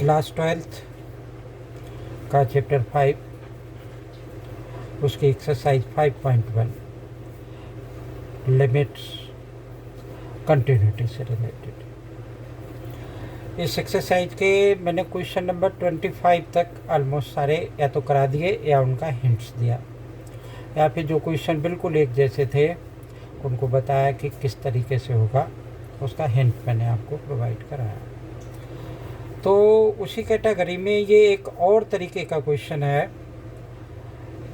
Class 12th का chapter 5 उसकी exercise 5.1 limits continuity से रिलेटेड। इस एक्सरसाइज के मैंने क्वेश्चन नंबर 25 तक ऑलमोस्ट सारे या तो करा दिए या उनका हिंट्स दिया, या फिर जो क्वेश्चन बिल्कुल एक जैसे थे उनको बताया कि किस तरीके से होगा, उसका हिंट मैंने आपको प्रोवाइड कराया। तो उसी कैटेगरी में ये एक और तरीके का क्वेश्चन है,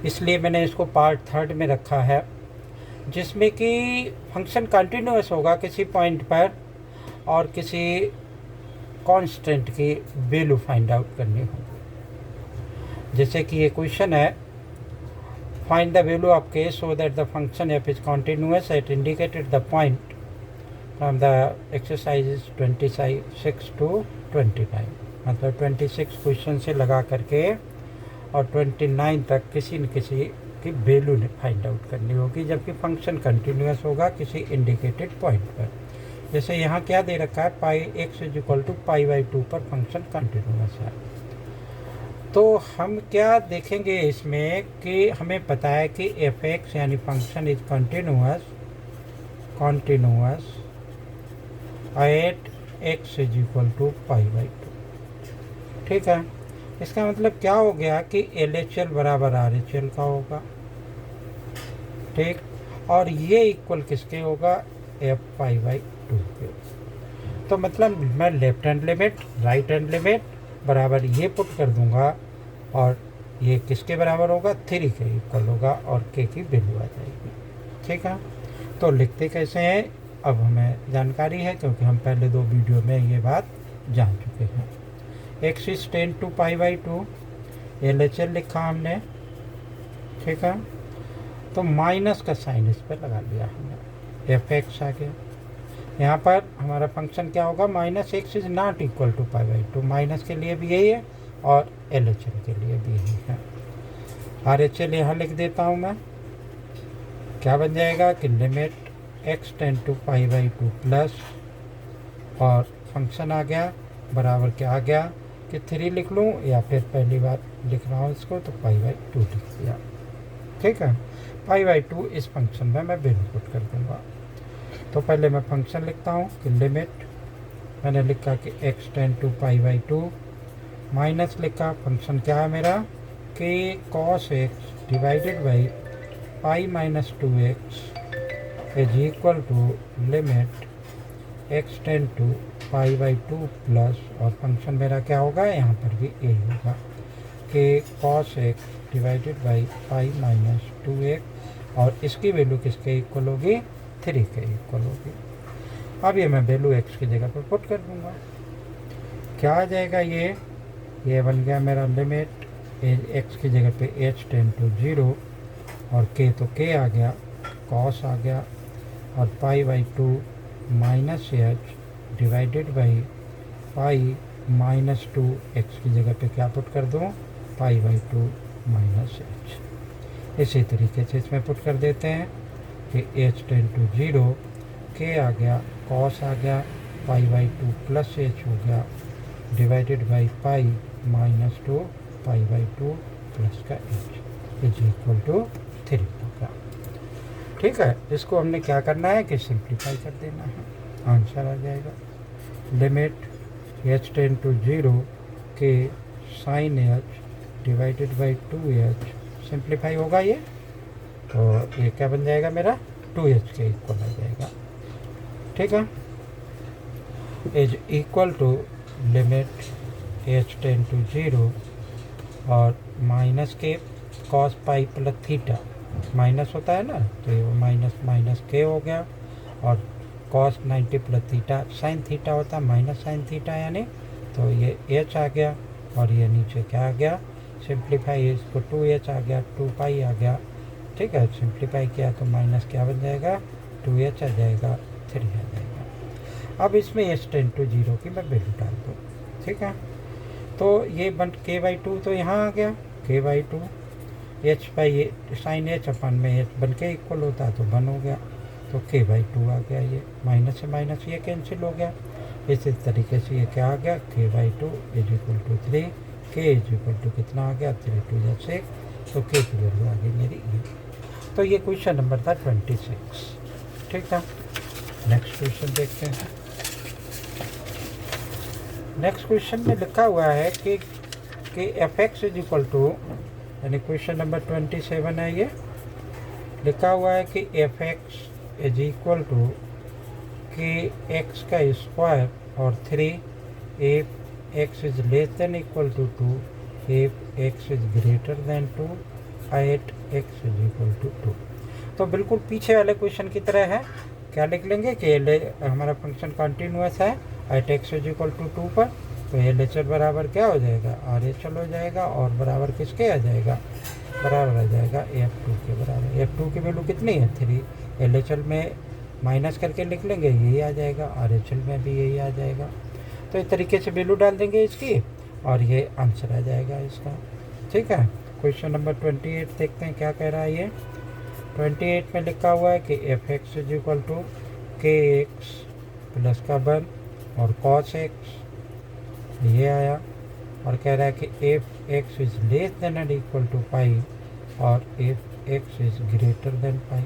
इसलिए मैंने इसको पार्ट 3 में रखा है, जिसमें कि फंक्शन कंटिन्यूअस होगा किसी पॉइंट पर और किसी कांस्टेंट की वैल्यू फाइंड आउट करनी होगी। जैसे कि ये क्वेश्चन है, find the value of k so that the function f is continuous eight indicated the point from the exercise 26 to 29। मतलब 26 क्वेश्चन से लगा करके और 29 तक किसी न किसी की वैल्यू फाइंड आउट करनी होगी, जबकि फंक्शन कंटिन्यूअस होगा किसी इंडिकेटेड पॉइंट पर। जैसे यहाँ क्या दे रखा है, पाई x इज इक्वल टू π/2 पर फंक्शन कंटिन्यूअस है। तो हम क्या देखेंगे इसमें कि हमें पता है कि f(x) यानी function is continuous at x is equal to π/2। ठीक है, इसका मतलब क्या हो गया कि LHL बराबर RHL का होगा। ठीक, और ये इक्वल किसके होगा, f(π/2) के। तो मतलब मैं left hand limit right hand limit बराबर ये पुट कर दूंगा और ये किसके बराबर होगा, 3 के इक्वल होगा और k की वैल्यू आ जाएगी। ठीक है, तो लिखते कैसे हैं अब हमें जानकारी है, क्योंकि हम पहले 2 वीडियो में ये बात जान चुके हैं। x इज 10 to π/2 LHL लिखा हमने। ठीक है, तो माइनस का साइन इस पर लगा लिया हमने, f(x) आ गया। यहाँ पर हमारा फंक्शन क्या होगा, -x is not equal to π/2। Minus के लिए भी यही है और LHL के लिए भी यही है। RHL यहाँ लिख देता हूँ मैं, क्या बन जाएगा कि limit x tend to π/2 plus, और फंक्शन आ गया बराबर क्या आ गया कि 3 लिख लूँ या फिर पहली बार लिख रहा हूँ इसको तो π/2 लिख दिया। ठीक है, π/2 इस फंक्शन में मैं वैल्यू पुट कर दूँगा। तो पहले मैं फंक्शन लिखता हूँ कि लिमिट, मैंने लिखा कि x टेंड टू π/2 माइनस लिखा, फंक्शन क्या है मेरा कि cos x divided by π-2x is equal to limit x tend to π/2 plus, और फंक्शन मेरा क्या होगा, यहाँ पर भी यही होगा कि cos x divided by π-2x, और इसकी वैल्यू किसके इक्वल होगी, 3 के इक्वल होगी। अब ये मैं वैल्यू x की जगह पर पुट कर दूँगा, क्या आ जाएगा, ये बन गया मेरा लिमिट x की जगह पे h टेंड टू 0 और k तो k आ गया, cos आ गया, और π/2 minus h divided by π-2 x की जगह पे क्या पुट कर दूँ, π/2 माइनस h। इसी तरीके से इसमें पुट कर देते हैं कि h टेंड टू 0, k आ गया, cos आ गया, π/2 प्लस h हो गया डिवाइडेड बाई π-2 π/2 प्लस का h इज इक्वल टू 3 होगा। ठीक है, इसको हमने क्या करना है कि सिंप्लीफाई कर देना है, आंसर आ जाएगा limit h tend to 0 k sine h divided by 2h, simplify होगा ये, तो ये क्या बन जाएगा मेरा 2h के इक्वल आ जाएगा। ठीक है, is equal to limit h tend to 0 और minus k cos pi plus theta, minus होता है ना, तो ये माइनस माइनस के हो गया, और cos 90 plus theta sine theta होता है, माइनस साइन थीटा यानी, तो ये h आ गया, और ये नीचे क्या आ गया, सिंप्लीफाई इसको 2h आ गया, 2π आ गया। ठीक है, सिंप्लीफाई किया तो माइनस क्या बन जाएगा, 2h आ जाएगा, 3 आ जाएगा। अब इसमें h टेंड टू 0 की मैं वैल्यू डाल दूँ। ठीक है, तो ये बन k/2 तो यहाँ आ गया, k/2 h by sine h अपन में h बन के इक्वल होता है तो 1 हो गया, तो k/2 आ गया, ये माइनस से माइनस ये कैंसिल हो गया, इसी तरीके से ये क्या आ गया k/2 is equal to 3, k is equal to कितना आ गया 3 2 या 6, तो k की वैल्यू आ गई मेरी ये। तो ये क्वेश्चन नंबर था 26। ठीक है, नेक्स्ट क्वेश्चन देखते हैं। नेक्स्ट क्वेश्चन में लिखा हुआ है कि F x is equal to, यानी क्वेश्चन नंबर 27 है ये, लिखा हुआ है कि F x is equal to के एक्स का स्क्वायर और 3 if x is less than equal to 2, if x is greater than 2, at x is equal to 2। तो बिल्कुल पीछे वाले क्वेश्चन की तरह है। क्या लिख लेंगे कि हमारा फंक्शन कॉन्टीन्यूअस है at x is equal to 2 पर, तो एल एच एल बराबर क्या हो जाएगा आर एच एल हो जाएगा, और बराबर किसके आ जाएगा, बराबर आ जाएगा F2 के बराबर। F2 की वैल्यू कितनी है 3, एल एच एल में माइनस करके लिख लेंगे यही आ जाएगा, आर एच एल में भी यही आ जाएगा। तो इस तरीके से वैल्यू डाल देंगे इसकी और ये आंसर आ जाएगा इसका। ठीक है, क्वेश्चन नंबर 28 देखते हैं क्या कह रहा है ये। 28 में लिखा हुआ है कि F x is equal to के एक्स प्लस का 1 और कॉस एक्स, ये आया, और कह रहा है कि F x is less than and equal to pi और F x is greater than pi,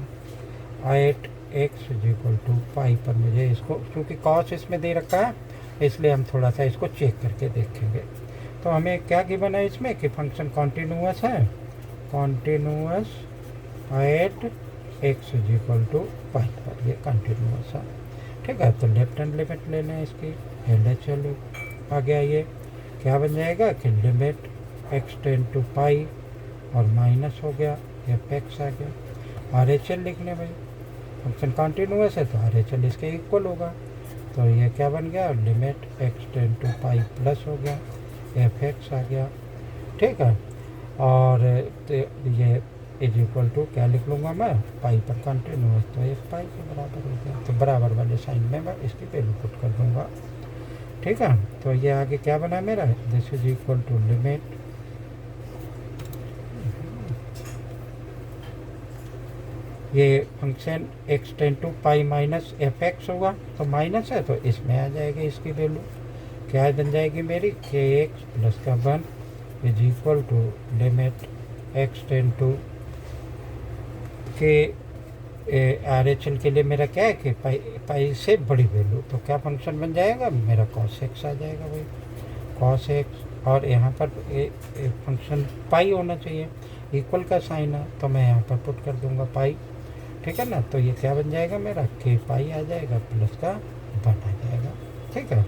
at x is equal to pi पर मुझे इसको, क्योंकि कॉस इसमें दे रखा है इसलिए हम थोड़ा सा इसको चेक करके देखेंगे। तो हमें क्या गिवन है इसमें कि फंक्शन कॉन्टीन्यूअस है, continuous at x is equal to pi पर, ये कॉन्टीन्यूअस है। ठीक है, तो लेफ्ट हैंड लिमिट ले लें इसकी, एल एच एल आ गया, ये क्या बन जाएगा कि limit x tend to pi और माइनस हो गया एफ एक्स आ गया। आर एच एल लिख लें भाई, फंक्शन कॉन्टीन्यूअस है तो आर एच एल इसके इक्वल होगा, तो ये क्या बन गया limit x tend to pi plus हो गया एफ एक्स आ गया। ठीक है, और ये इज इक्वल टू क्या लिख लूँगा मैं पाई पर कॉन्टीन्यूअस, तो ये पाई के बराबर हो गया, तो बराबर वाले साइन में मैं इसकी वैल्यू पुट कर दूँगा। ठीक है, तो ये आगे क्या बना मेरा, this is equal to limit ये function X tend to pi minus F X होगा, तो माइनस है तो इसमें आ जाएगी इसकी वैल्यू, क्या बन जाएगी मेरी के एक्स प्लस का 1 is equal to limit x tend to के आर एच एल के लिए मेरा क्या है कि पाई से बड़ी वैल्यू, तो क्या फंक्शन बन जाएगा मेरा कॉस एक्स आ जाएगा भाई, कॉस एक्स, और यहाँ पर फंक्शन पाई होना चाहिए, इक्वल का साइन है तो मैं यहाँ पर पुट कर दूँगा पाई। ठीक है ना, तो ये क्या बन जाएगा मेरा के पाई आ जाएगा प्लस का 1 आ जाएगा। ठीक है,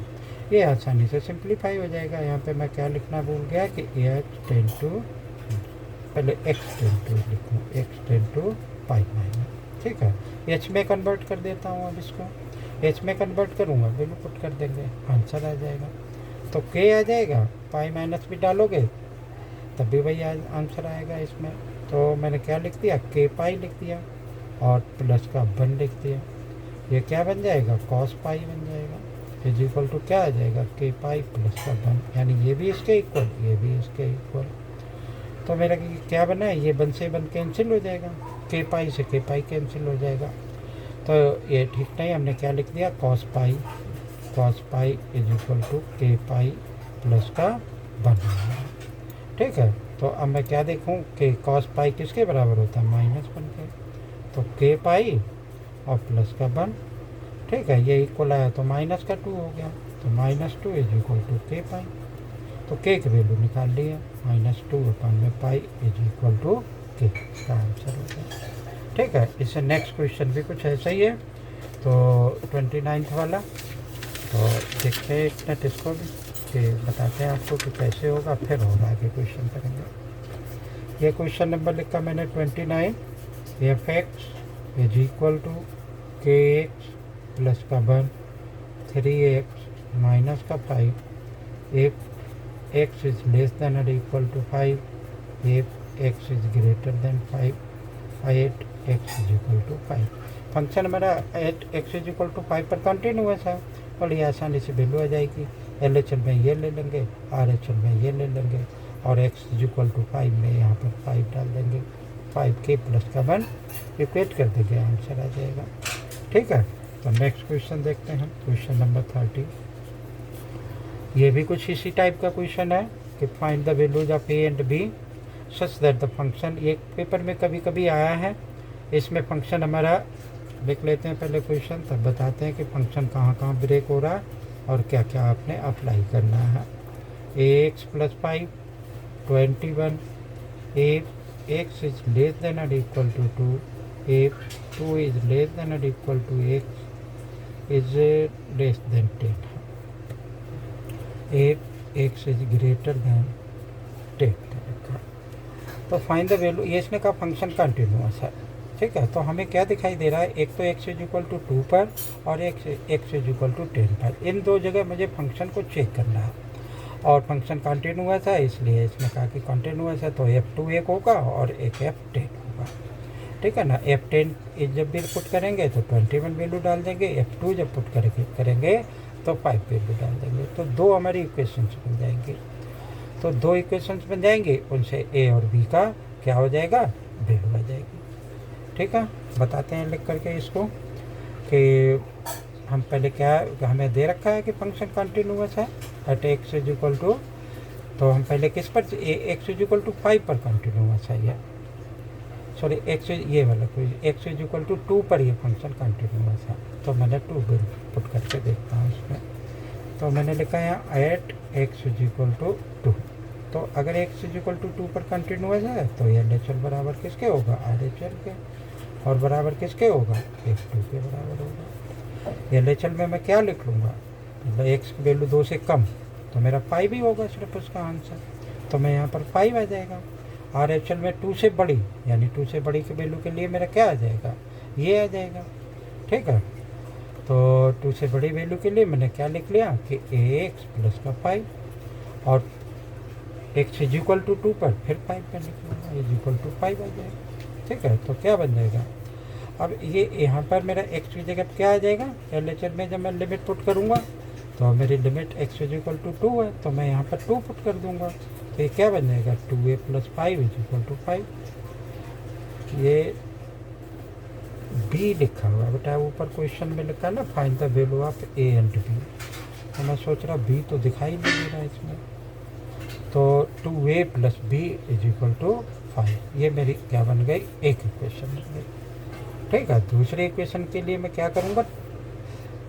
ये आसानी से सिंप्लीफाई हो जाएगा। यहाँ पे मैं क्या लिखना भूल गया कि एक्स टेन टू, पहले एक्स टेन टू लिखूँ, x tend to pi minus. ठीक है, एच में कन्वर्ट कर देता हूँ, अब इसको एच में कन्वर्ट करूँगा वैल्यू पुट कर देंगे, आंसर आ जाएगा। तो के आ जाएगा, पाई माइनस भी डालोगे तब भी वही आंसर आएगा इसमें। तो मैंने क्या लिख दिया के पाई लिख दिया और प्लस का 1 लिख दिया, ये क्या बन जाएगा कॉस पाई बन जाएगा, इज इक्वल टू क्या आ जाएगा के पाई प्लस का 1, यानी ये भी इसके इक्वल ये भी इसके इक्वल। तो मेरा क्या बना है, ये 1 से 1 कैंसिल हो जाएगा, के पाई से के पाई कैंसिल हो जाएगा, तो ये ठीक नहीं, हमने क्या लिख दिया cos pi is equal to k pi plus का 1। ठीक है, तो अब मैं क्या देखूं कि कॉस पाई किसके बराबर होता है -1 के, तो के पाई और प्लस का 1। ठीक है, ये इक्वल आया तो माइनस का 2 हो गया, तो -2 इज इक्वल टू के पाई, तो के की वैल्यू निकाल लिया -2 पाई इज इक्वल टू के, इसका आंसर हो गया। ठीक है, इससे नेक्स्ट क्वेश्चन भी कुछ ऐसा ही है, तो 29 वाला, तो देखते हैं एक मिनट इसको भी कि बताते हैं आपको कि कैसे होगा, फिर और आगे क्वेश्चन करेंगे। ये क्वेश्चन नंबर लिखा मैंने 29, F x is equal to के एक्स प्लस का 1 3x माइनस का 5 if x is less than और equal to 5, if x is greater than 5, 8x is equal to 5। Function हमारा 8x इज इक्वल टू 5 पर continuous है, और ये आसानी से वैल्यू आ जाएगी। एल एच एल में ये ले लेंगे, आर एच एल में ये ले लेंगे, और x इज इक्वल टू 5 में यहाँ पर 5 डाल देंगे, 5k प्लस का 1 इक्वेट कर देंगे, आंसर आ जाएगा। ठीक है, तो नेक्स्ट क्वेश्चन देखते हैं, क्वेश्चन नंबर 30। ये भी कुछ इसी टाइप का क्वेश्चन है कि find the values of a and b such that the function, ये पेपर में कभी कभी आया है। इसमें फंक्शन हमारा लिख लेते हैं पहले क्वेश्चन, तब बताते हैं कि फंक्शन कहाँ कहाँ ब्रेक हो रहा है और क्या क्या आपने अप्लाई करना है। X plus 5 21, if x is less than or equal to 2, if 2 is less than or equal to x is less than 10, if x is greater than 10। तो फाइंड द वैल्यू, ये इसने कहा फंक्शन कंटिन्यूअस है, ठीक है। तो हमें क्या दिखाई दे रहा है, एक तो x इज इक्वल टू 2 पर और x इज इक्वल टू 10 पर। इन दो जगह मुझे फंक्शन को चेक करना है और फंक्शन कंटिन्यूअस है, इसलिए इसने कहा कि कंटिन्यूअस है तो f2 एक होगा और एक f10 होगा, ठीक है ना। f10 जब भी पुट करेंगे तो 21 वैल्यू डाल देंगे, f2 जब पुट करेंगे तो 5 वैल्यू डाल देंगे। तो दो हमारी इक्वेशंस बन जाएंगे। तो दो इक्वेशंस बन जाएंगे, उनसे a और b का क्या हो जाएगा, वैल्यू आ जाएगी, ठीक है। बताते हैं लिख करके इसको कि हम पहले क्या हमें दे रखा है कि फंक्शन कंटिन्यूअस है at x is equal to, तो हम पहले किस पर, एक्स इज इक्वल टू 5 पर कंटिन्यूअस है ये, सॉरी एक्स ये वाला कोई एक्स इज इक्वल टू 2 पर ये फंक्शन कंटिन्यूअस है। तो मैंने 2 पुट करके देखता हूँ इसमें। तो मैंने लिखा है at x is equal to 2। तो अगर एक्स इज इक्वल टू 2 पर कंटिन्यूअस है तो ये LHL बराबर किसके होगा, RHL के, और बराबर किसके होगा, f2 के बराबर होगा। LHL में मैं क्या लिख लूँगा, मतलब एक्स की वैल्यू 2 से कम, तो मेरा 5 ही होगा सिर्फ उसका आंसर, तो मैं यहाँ पर 5 आ जाएगा। RHL में 2 से बड़ी, यानी 2 से बड़ी की वैल्यू के लिए मेरा क्या आ जाएगा, ये आ जाएगा, ठीक है। तो 2 से बड़ी वैल्यू के लिए मैंने क्या लिख लिया कि ax प्लस का 5, और x इज इक्वल टू 2 पर फिर 5 पर लिख लूँगा, इज इक्वल टू 5 आ जाएगा, ठीक है। तो क्या बन जाएगा, अब ये यहाँ पर मेरा x की जगह क्या आ जाएगा, LHL में जब मैं लिमिट पुट करूँगा तो मेरी limit x is equal to 2 है, तो मैं यहाँ पर 2 पुट कर दूँगा, तो ये क्या बन जाएगा, 2a plus 5 is equal to 5। ये b लिखा हुआ बेटा, ऊपर क्वेश्चन में लिखा है ना find the value of a and b, तो मैं सोच रहा b तो दिखाई नहीं दे रहा इसमें। तो 2a plus b is equal to 5, ये मेरी क्या बन गई, एक इक्वेशन बन गई, ठीक है। दूसरे इक्वेशन के लिए मैं क्या करूँगा,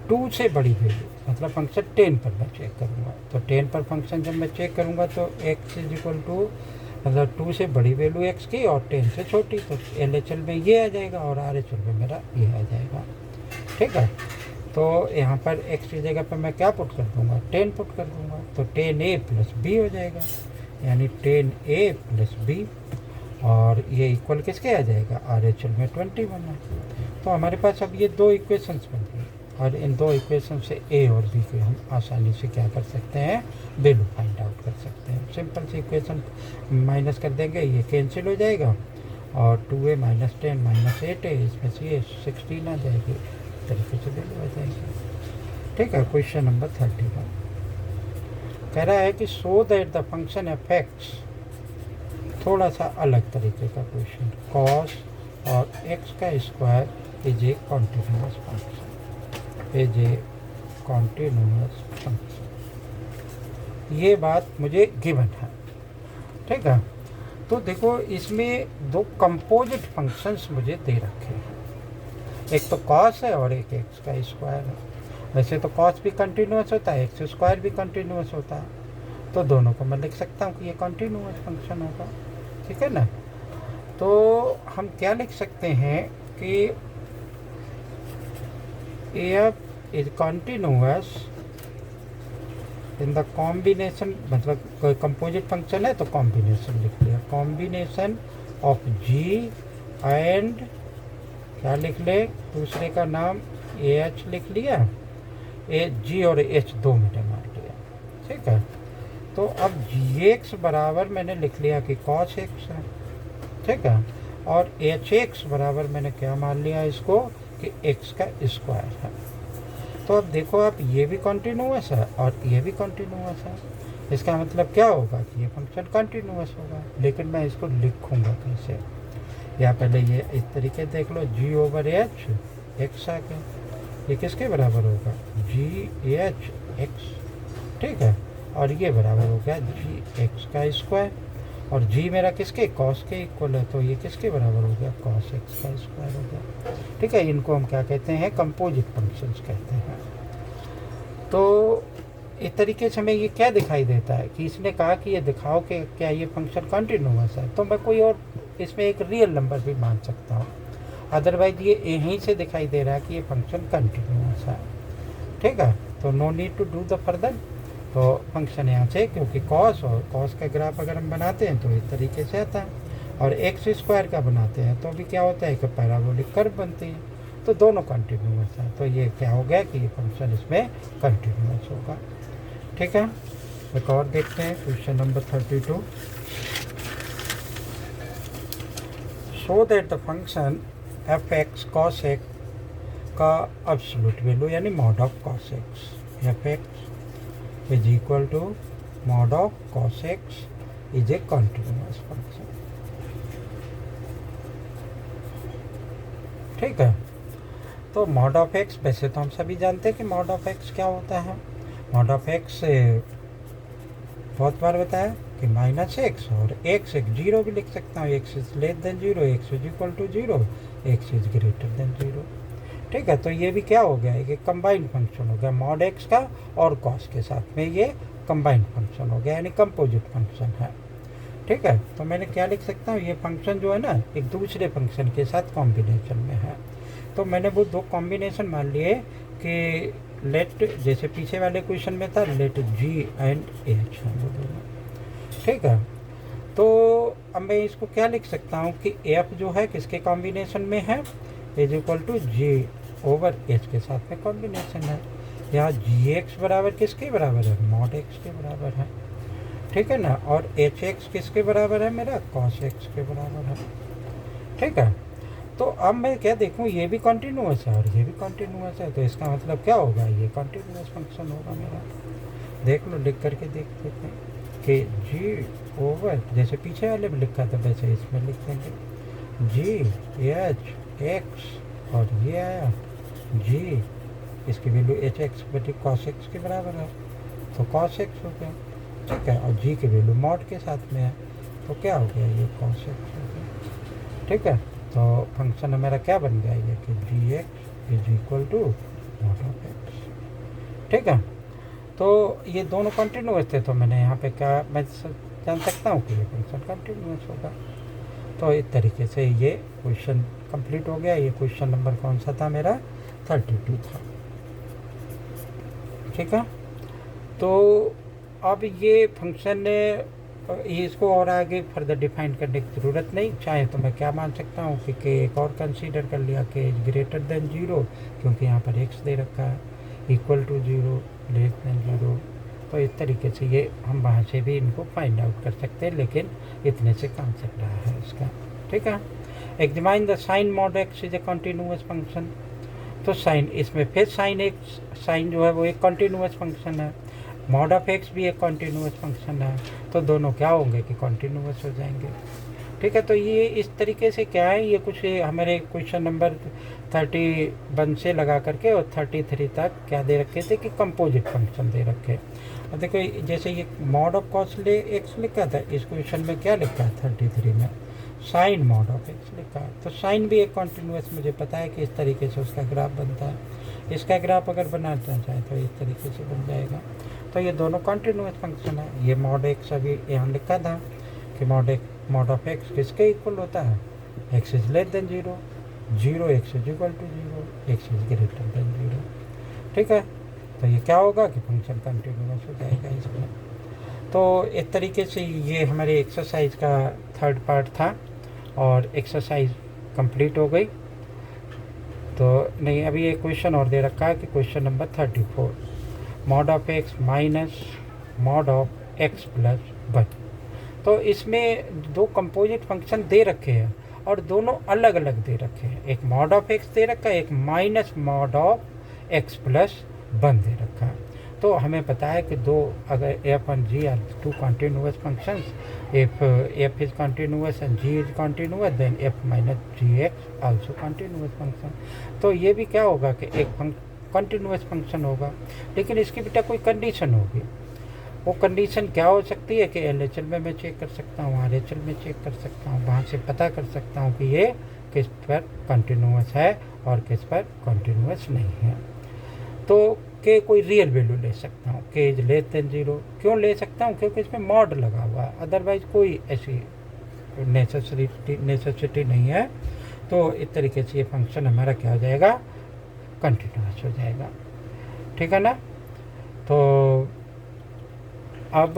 2 से बड़ी वैल्यू, मतलब फंक्शन 10 पर मैं चेक करूँगा। तो 10 पर फंक्शन जब मैं चेक करूँगा तो x इज इक्वल टू, मतलब 2 से बड़ी वैल्यू x की और 10 से छोटी, तो LHL में ये आ जाएगा और RHL में मेरा ये आ जाएगा, ठीक है। तो यहाँ पर x की जगह पर मैं क्या पुट कर दूँगा, 10 पुट कर दूँगा, तो 10a प्लस b हो जाएगा, यानी 10a प्लस b, और ये इक्वल किसके आ जाएगा, RHL में 21 है। तो हमारे पास अब ये दो इक्वेशंस बन गई, और इन दो इक्वेशन से a और b को हम आसानी से क्या कर सकते हैं, वैल्यू फाइंड आउट कर सकते हैं। सिंपल सी इक्वेशन माइनस कर देंगे, ये कैंसिल हो जाएगा, और 2a माइनस 10 माइनस 8 है, इसमें से ये 16 आ जाएगी, इस तरीके से वैल्यू आ जाएगी, ठीक है। क्वेश्चन नंबर 31 कह रहा है कि so that the function affects, थोड़ा सा अलग तरीके का क्वेश्चन, कॉस और x का square is a continuous function, is a continuous function, ये बात मुझे गिवन है, ठीक है। तो देखो इसमें दो कंपोजिट फंक्शंस मुझे दे रखे हैं, एक तो कॉस है और एक x का स्क्वायर है। वैसे तो कॉस भी कंटिन्यूअस होता है, एक्स स्क्वायर भी कंटिन्यूअस होता है, तो दोनों को मैं लिख सकता हूँ कि ये कंटिन्यूअस फंक्शन होगा, ठीक है ना। तो हम क्या लिख सकते हैं कि f is continuous in the combination, मतलब कोई कंपोजिट फंक्शन है तो कॉम्बिनेशन लिख लिया, कॉम्बिनेशन ऑफ g एंड क्या लिख ले, दूसरे का नाम ah लिख लिया, g और h दो मैंने मान लिया, ठीक है। तो अब gx बराबर मैंने लिख लिया कि cos x है, ठीक है, और hx बराबर मैंने क्या मान लिया इसको कि x का स्क्वायर है। तो अब देखो आप, ये भी कंटिन्यूअस है और ये भी कंटिन्यूअस है, इसका मतलब क्या होगा कि ये फंक्शन कंटिन्यूअस होगा। लेकिन मैं इसको लिखूँगा कैसे, या पहले ये इस तरीके देख लो, g ओवर h x आके, ये किसके बराबर होगा, g h x, ठीक है। और ये बराबर हो गया जी एक्स का स्क्वायर, और जी मेरा किसके कॉस के इक्वल है, तो ये किसके बराबर हो गया कॉस एक्स का स्क्वायर हो गया। ठीक है, इनको हम क्या कहते हैं कंपोजिट फंक्शंस कहते हैं। तो इस तरीके से हमें ये क्या दिखाई देता है कि इसने कहा कि ये दिखाओ कि क्या ये फंक्शन कंटिन्यूअस है, तो मैं कोई और इसमें एक रियल नंबर भी मान सकता हूँ, अदरवाइज ये यहीं से दिखाई दे रहा है कि ये फंक्शन कंटिन्यूअस है। ठीक है, तो no need to do the further. तो फंक्शन यहाँ से, क्योंकि कॉस और कॉस का ग्राफ अगर हम बनाते हैं तो इस तरीके से आता है, और एक्स स्क्वायर का बनाते हैं तो भी क्या होता है कि पैराबोलिक कर्व बनती है, तो दोनों कंटिन्यूअस है। तो ये क्या हो गया कि ये फंक्शन इसमें कंटिन्यूअस होगा। ठीक है, एक और देखते हैं question number 32। Show that the function f x cos x का एब्सोल्यूट वैल्यू यानी mod of cos x f x is equal to mod of cos x is a continuous function. ठीक है, तो मॉड ऑफ एक्स वैसे तो हम सभी जानते हैं कि मॉड ऑफ एक्स क्या होता है। मॉड ऑफ एक्स बहुत बार बताया कि माइनस एक्स, और एक्स एक जीरो भी लिख सकता हूँ, x is less than zero, x is equal to zero, x is greater than zero. ठीक है, तो ये भी क्या हो गया, एक कंबाइंड फंक्शन हो गया मॉड एक्स का और कॉस के साथ में, ये कंबाइंड फंक्शन हो गया यानी कंपोजिट फंक्शन है। ठीक है, तो मैंने क्या लिख सकता हूँ, ये फंक्शन जो है ना एक दूसरे फंक्शन के साथ कॉम्बिनेशन में है। तो मैंने वो दो कॉम्बिनेशन मान लिए कि लेट, जैसे पीछे वाले क्वेश्चन में था लेट जी एंड एच है वो दोनों। ठीक है, तो अब मैं इसको क्या लिख सकता हूँ कि एफ जो है किसके कॉम्बिनेशन में है, is equal to g over h के साथ में कॉम्बिनेशन है। यहाँ जी एक्स बराबर किसके बराबर है, मॉड एक्स के बराबर है। ठीक है ना, और एच एक्स किसके बराबर है, मेरा कॉस एक्स के बराबर है। ठीक है, तो अब मैं क्या देखूँ, ये भी कंटिन्यूअस है और ये भी कंटिन्यूअस है, तो इसका मतलब क्या होगा, ये कंटिन्यूअस फंक्शन होगा मेरा। देख लो, लिख करके देख लेते हैं कि जी ओवर, जैसे पीछे वाले में लिखा था वैसे इसमें लिख देंगे जी एच एक्स, और ये आया जी, इसकी वैल्यू एच एक्स बटी कॉस एक्स के बराबर है, तो कॉस एक्स हो गया। ठीक है, और जी की वैल्यू मॉड के साथ में है, तो क्या हो गया, ये कॉस एक्स हो गया। ठीक है, तो फंक्शन मेरा क्या बन गया ये कि G X is equal to mod of X. ठीक है, तो ये दोनों कंटिन्यूअस थे, तो मैंने यहाँ पे क्या मैं जान सकता हूँ कि ये फंक्शन कंटिन्यूअस होगा। तो इस तरीके से ये क्वेश्चन कंप्लीट हो गया। ये क्वेश्चन नंबर कौन सा था मेरा, 32 था। ठीक है, तो अब ये फंक्शन इसको और आगे फर्दर डिफाइन करने की ज़रूरत नहीं, चाहे तो मैं क्या मान सकता हूँ कि एक और कंसीडर कर लिया कि ग्रेटर देन जीरो, क्योंकि यहाँ पर एक्स दे रखा है, equal to zero, less than zero. तो इस तरीके से ये हम वहाँ से भी इनको फाइंड आउट कर सकते हैं, लेकिन इतने से काम चल रहा है इसका। ठीक है, examine the sine mod x is a continuous function. तो साइन, इसमें फिर साइन एक्स, साइन जो है वो एक कंटिन्यूअस फंक्शन है, मॉड ऑफ एक्स भी एक कंटिन्यूअस फंक्शन है, तो दोनों क्या होंगे कि कंटिन्यूअस हो जाएंगे। ठीक है, तो ये इस तरीके से क्या है, ये कुछ हमारे क्वेश्चन नंबर 31 से लगा करके और 33 तक क्या दे रखे थे कि कंपोजिट फंक्शन दे रखे। अब देखो, जैसे ये मॉड ऑफ कॉस ले एक्स लिखा था, इस क्वेश्चन में क्या लिखा है 33 में, साइन मॉड ऑफ एक्स लिखा है। तो साइन भी एक कंटिन्यूअस, मुझे पता है कि इस तरीके से उसका ग्राफ बनता है। इसका ग्राफ अगर बनाना चाहे तो इस तरीके से बन जाएगा। तो ये दोनों कंटिन्यूअस फंक्शन है। ये मॉड एक्स अभी यहाँ लिखा था कि मॉड ऑफ एक्स किसके इक्वल होता है, x is less than zero, zero x is equal to zero, x is greater than zero. ठीक है, तो ये क्या होगा कि फंक्शन कंटिन्यूअस हो जाएगा इसमें। तो इस तरीके से ये हमारे एक्सरसाइज का 3rd पार्ट था और एक्सरसाइज कंप्लीट हो गई। तो नहीं, अभी एक क्वेश्चन और दे रखा है कि question number 34, mod of x minus mod of x plus 1। तो इसमें दो कंपोजिट फंक्शन दे रखे हैं और दोनों अलग अलग दे रखे हैं। एक मॉड ऑफ एक्स दे रखा है, एक minus mod of x plus 1 दे रखा है। तो हमें पता है कि दो, अगर f and g are two continuous functions, f is continuous and g is continuous, then f minus g x also continuous function. तो ये भी क्या होगा कि एक कंटिन्यूअस फंक्शन होगा, लेकिन इसकी बेटा कोई कंडीशन होगी। वो कंडीशन क्या हो सकती है कि LHL में मैं चेक कर सकता हूँ, RHL में चेक कर सकता हूँ, वहाँ से पता कर सकता हूँ कि ये किस पर कंटिन्यूस है और किस पर कंटिन्यूस नहीं है। तो के कोई रियल वैल्यू ले सकता हूँ, के इज लेस देन 0। क्यों ले सकता हूँ? क्योंकि इसमें मॉड लगा हुआ है, अदरवाइज कोई ऐसी नेसेसिटी नहीं है। तो इस तरीके से ये फंक्शन हमारा क्या हो जाएगा, कंटिन्यूस हो जाएगा। ठीक है ना। तो अब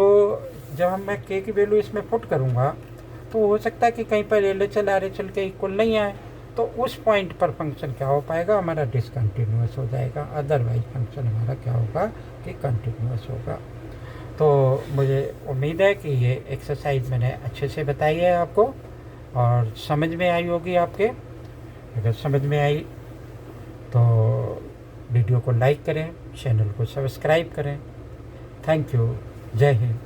जब मैं के की वैल्यू इसमें पुट करूँगा तो हो सकता है कि कहीं पर LHL RHL के इक्वल नहीं आए, तो उस पॉइंट पर फंक्शन क्या हो पाएगा, हमारा डिसकंटिन्यूस हो जाएगा। अदरवाइज फंक्शन हमारा क्या होगा कि कंटिन्यूस होगा। तो मुझे उम्मीद है कि ये एक्सरसाइज मैंने अच्छे से बताई है आपको और समझ में आई होगी आपके। अगर समझ में आई तो वीडियो को लाइक करें, चैनल को सब्सक्राइब करें। Thank you. जय हिंद।